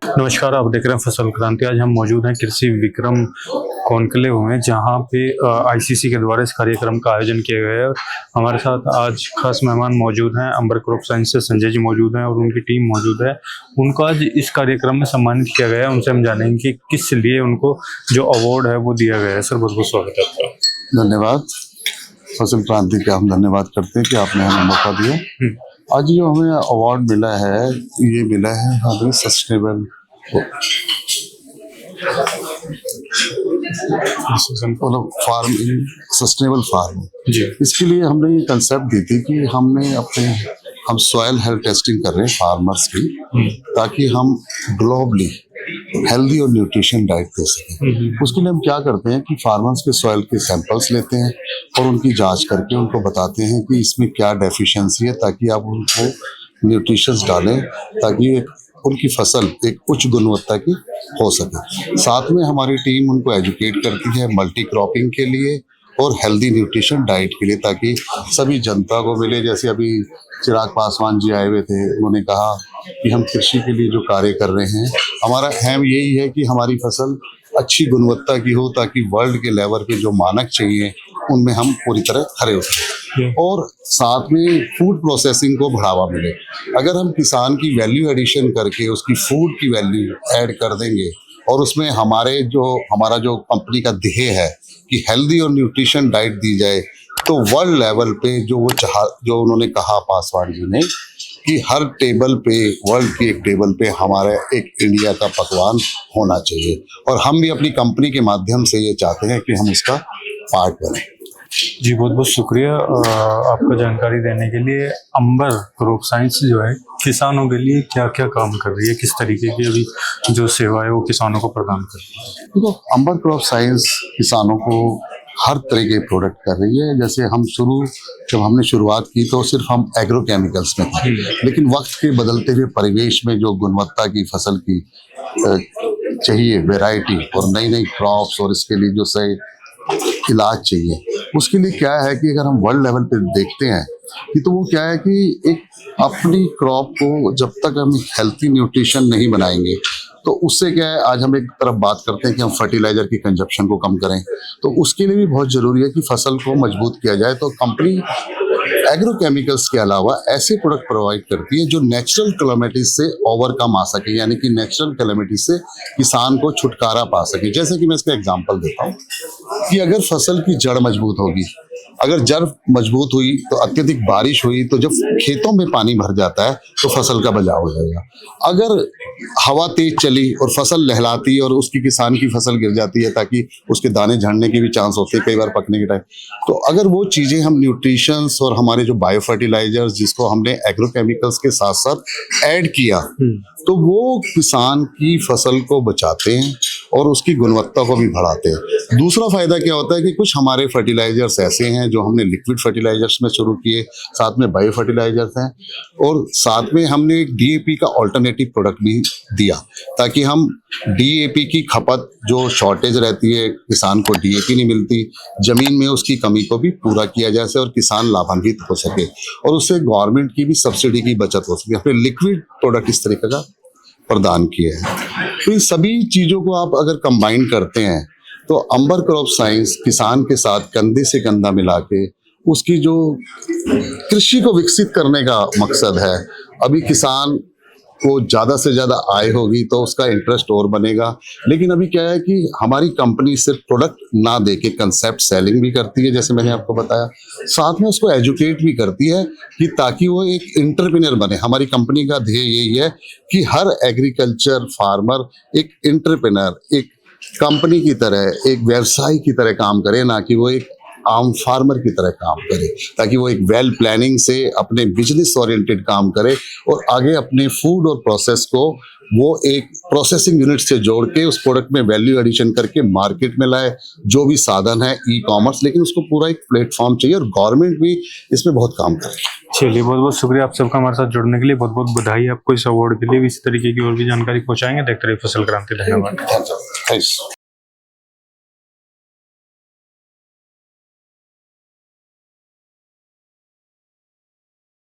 नमस्कार, आप देख रहे हैं फसल क्रांति। आज हम मौजूद हैं कृषि विक्रम कॉन्क्लेव में, जहां पे आईसीसी के द्वारा इस कार्यक्रम का आयोजन किया गया है। हमारे साथ आज खास मेहमान मौजूद हैं। अंबर क्रॉप साइंस से संजय जी मौजूद हैं और उनकी टीम मौजूद है। उनको आज इस कार्यक्रम में सम्मानित किया गया है। उनसे हम जानेंगे कि किस लिए उनको जो अवार्ड है वो दिया गया है। सर, बहुत बहुत स्वागत है आपका। धन्यवाद। फसल क्रांति का हम धन्यवाद करते हैं कि आपने हमें मौका दिया। आज जो हमें अवार्ड मिला है, ये मिला है हमें sustainable farm in sustainable farm. इसके लिए हमने ये कंसेप्ट दी थी कि हम सॉइल हेल्थ टेस्टिंग कर रहे हैं फार्मर्स की, ताकि हम ग्लोबली हेल्दी और न्यूट्रिशन डाइट दे सकें। उसके लिए हम क्या करते हैं कि फार्मर्स के सॉइल के सैंपल्स लेते हैं और उनकी जांच करके उनको बताते हैं कि इसमें क्या डेफिशिएंसी है, ताकि आप उनको न्यूट्रिशंस डालें, ताकि उनकी फसल एक उच्च गुणवत्ता की हो सके। साथ में हमारी टीम उनको एजुकेट करती है मल्टी क्रॉपिंग के लिए और हेल्दी न्यूट्रिशन डाइट के लिए, ताकि सभी जनता को मिले। जैसे अभी चिराग पासवान जी आए हुए थे, उन्होंने कहा कि हम कृषि के लिए जो कार्य कर रहे हैं, हमारा अहम यही है कि हमारी फसल अच्छी गुणवत्ता की हो, ताकि वर्ल्ड के लेवल पे जो मानक चाहिए उनमें हम पूरी तरह खरे उतरें। और साथ में फूड प्रोसेसिंग को बढ़ावा मिले। अगर हम किसान की वैल्यू एडिशन करके उसकी फूड की वैल्यू ऐड कर देंगे और उसमें हमारा जो कंपनी का ध्येय है कि हेल्दी और न्यूट्रिशन डाइट दी जाए, तो वर्ल्ड लेवल पे जो उन्होंने कहा पासवान जी ने कि हर टेबल पे, वर्ल्ड की एक टेबल पे हमारे एक इंडिया का पकवान होना चाहिए। और हम भी अपनी कंपनी के माध्यम से ये चाहते हैं कि हम उसका पार्ट बने। जी, बहुत बहुत शुक्रिया आपका जानकारी देने के लिए। अंबर क्रॉप साइंस जो है किसानों के लिए क्या क्या काम कर रही है, किस तरीके की अभी जो सेवा है वो किसानों को प्रदान कर रही है? देखो, अंबर क्रॉप साइंस किसानों को हर तरह के प्रोडक्ट कर रही है। जैसे जब हमने शुरुआत की तो सिर्फ हम एग्रो केमिकल्स में थे, लेकिन वक्त के बदलते हुए परिवेश में जो गुणवत्ता की फसल की चाहिए, वैरायटी और नई नई क्रॉप्स, और इसके लिए जो सही इलाज चाहिए, उसके लिए क्या है कि अगर हम वर्ल्ड लेवल पे देखते हैं कि तो वो क्या है कि एक अपनी क्रॉप को जब तक हम हेल्थी न्यूट्रिशन नहीं बनाएंगे, तो उससे क्या है, आज हम एक तरफ बात करते हैं कि हम फर्टिलाइजर की कंजप्शन को कम करें, तो उसके लिए भी बहुत जरूरी है कि फसल को मजबूत किया जाए। तो कंपनी एग्रो केमिकल्स के अलावा ऐसे प्रोडक्ट प्रोवाइड करती है जो नेचुरल कैलेमिटीज से ओवरकम आ सके, यानी कि नेचुरल कैलेमिटीज से किसान को छुटकारा पा सके। जैसे कि मैं इसका एग्जांपल देता हूँ कि अगर फसल की जड़ मजबूत होगी, अगर जड़ मजबूत हुई तो अत्यधिक बारिश हुई तो जब खेतों में पानी भर जाता है तो फसल का बचाव हो जाएगा। अगर हवा तेज चली और फसल लहलाती और उसकी किसान की फसल गिर जाती है, ताकि उसके दाने झड़ने के भी चांस होते हैं कई बार पकने के टाइम। तो अगर वो चीजें हम न्यूट्रिशंस और हमारे जो बायो फर्टिलाइजर्स, जिसको हमने एग्रो केमिकल्स के साथ साथ ऐड किया, तो वो किसान की फसल को बचाते हैं और उसकी गुणवत्ता को भी बढ़ाते हैं। दूसरा फायदा क्या होता है कि कुछ हमारे फर्टिलाइजर्स ऐसे हैं जो हमने लिक्विड फर्टिलाइजर्स में शुरू किए, साथ में बायो फर्टिलाइजर्स हैं, और साथ में हमने एक डीएपी का ऑल्टरनेटिव प्रोडक्ट भी दिया, ताकि हम डीएपी की खपत, जो शॉर्टेज रहती है, किसान को डीएपी नहीं मिलती, जमीन में उसकी कमी को भी पूरा किया जा सके और किसान लाभान्वित हो सके, और उससे गवर्नमेंट की भी सब्सिडी की बचत हो सके। अपने लिक्विड प्रोडक्ट इस तरीके का प्रदान किए हैं। तो इन सभी चीजों को आप अगर कंबाइन करते हैं तो अंबर क्रॉप साइंस किसान के साथ कंधे से कंधा मिला के उसकी जो कृषि को विकसित करने का मकसद है। अभी किसान को ज्यादा से ज्यादा आय होगी तो उसका इंटरेस्ट और बनेगा, लेकिन अभी क्या है कि हमारी कंपनी सिर्फ प्रोडक्ट ना दे के कंसेप्ट सेलिंग भी करती है, जैसे मैंने आपको बताया, साथ में उसको एजुकेट भी करती है कि ताकि वो एक एंटरप्रेन्योर बने। हमारी कंपनी का ध्येय यही है कि हर एग्रीकल्चर फार्मर एक एंटरप्रेन्योर, एक कंपनी की तरह, एक व्यवसाय की तरह काम करे, ना कि वो एक आम फार्मर की तरह काम करे, ताकि वो एक वेल प्लानिंग से अपने बिजनेस ओरिएंटेड काम करे और आगे अपने फूड और प्रोसेस को वो एक प्रोसेसिंग यूनिट से जोड़ के उस प्रोडक्ट में वैल्यू एडिशन करके मार्केट में लाए। जो भी साधन है ई कॉमर्स, लेकिन उसको पूरा एक प्लेटफॉर्म चाहिए और गवर्नमेंट भी इसमें बहुत काम करे। चलिए, बहुत बहुत शुक्रिया आप सबका हमारे साथ जुड़ने के लिए। बहुत बहुत बधाई आपको इस अवार्ड के लिए। इस तरीके की और भी जानकारी पहुंचाएंगे। देखते रहिए फसल क्रांति। धन्यवाद।